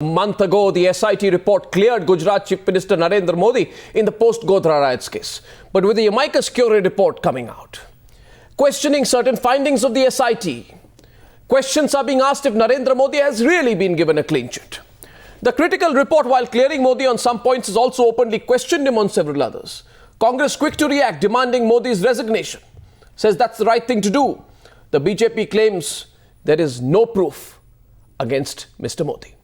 A month ago, the SIT report cleared Gujarat Chief Minister Narendra Modi in the post-Godhra riots case. But with the Amicus Curiae report coming out, questioning certain findings of the SIT, questions are being asked if Narendra Modi has really been given a clean chit. The critical report, while clearing Modi on some points, has also openly questioned him on several others. Congress quick to react, demanding Modi's resignation. Says that's the right thing to do. The BJP claims there is no proof against Mr. Modi.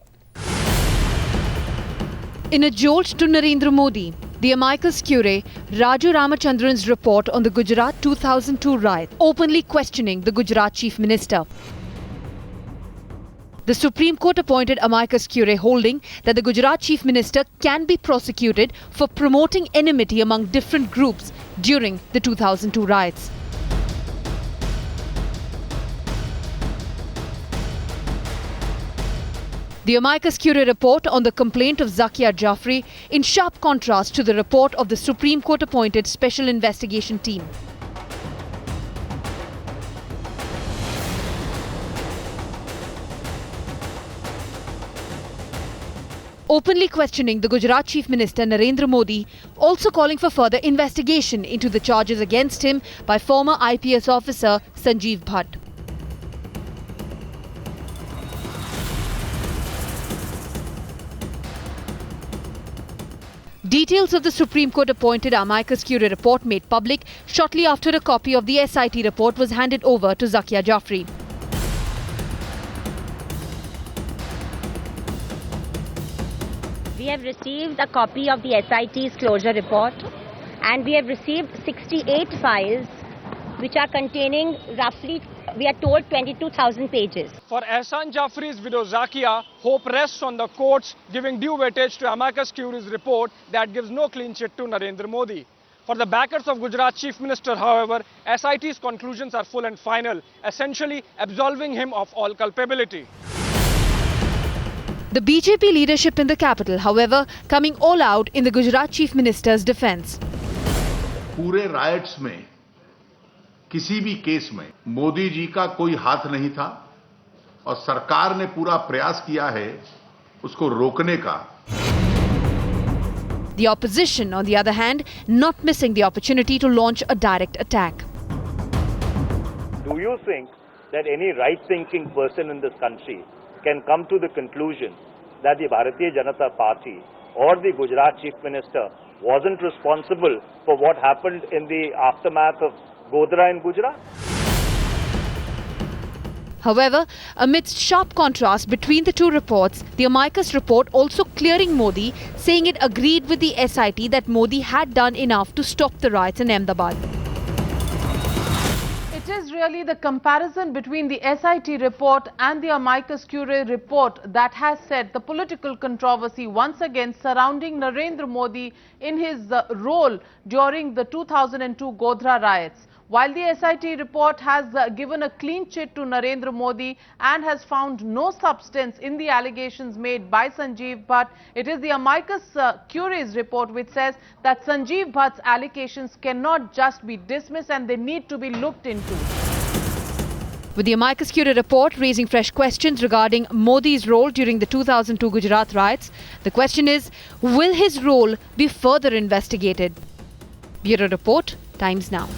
In a jolt to Narendra Modi, the Amicus Curiae, Raju Ramachandran's report on the Gujarat 2002 riot, openly questioning the Gujarat Chief Minister. The Supreme Court appointed Amicus Curiae holding that the Gujarat Chief Minister can be prosecuted for promoting enmity among different groups during the 2002 riots. The Amicus Curiae report on the complaint of Zakia Jafri in sharp contrast to the report of the Supreme Court appointed Special Investigation Team. Openly questioning the Gujarat Chief Minister Narendra Modi, also calling for further investigation into the charges against him by former IPS officer Sanjeev Bhatt. Details of the Supreme Court appointed Amicus Curiae report made public shortly after a copy of the SIT report was handed over to Zakia Jafri. We have received a copy of the SIT's closure report, and we have received 68 files which are containing roughly, we are told, 22,000 pages. For Ehsan Jafri's widow Zakia, hope rests on the courts giving due weightage to Amicus Curiae's report that gives no clean chit to Narendra Modi. For the backers of Gujarat Chief Minister, however, SIT's conclusions are full and final, essentially absolving him of all culpability. The BJP leadership in the capital, however, coming all out in the Gujarat Chief Minister's defence. पूरे rights में किसी भी case में मोदी जी का कोई हाथ नहीं था और सरकार ने पूरा प्रयास किया है उसको रोकने का. The opposition, on the other hand, not missing the opportunity to launch a direct attack. Do you think that any right-thinking person in this country can come to the conclusion that the Bharatiya Janata Party or the Gujarat Chief Minister wasn't responsible for what happened in the aftermath of Godhra in Gujarat? However, amidst sharp contrast between the two reports, the Amicus report also clearing Modi, saying it agreed with the SIT that Modi had done enough to stop the riots in Ahmedabad. It is really the comparison between the SIT report and the Amicus Curiae report that has set the political controversy once again surrounding Narendra Modi in his role during the 2002 Godhra riots. While the SIT report has given a clean chit to Narendra Modi and has found no substance in the allegations made by Sanjeev Bhatt, it is the Amicus Curiae's report which says that Sanjeev Bhatt's allegations cannot just be dismissed and they need to be looked into. With the Amicus Curiae report raising fresh questions regarding Modi's role during the 2002 Gujarat riots, the question is, will his role be further investigated? Bureau Report, Times Now.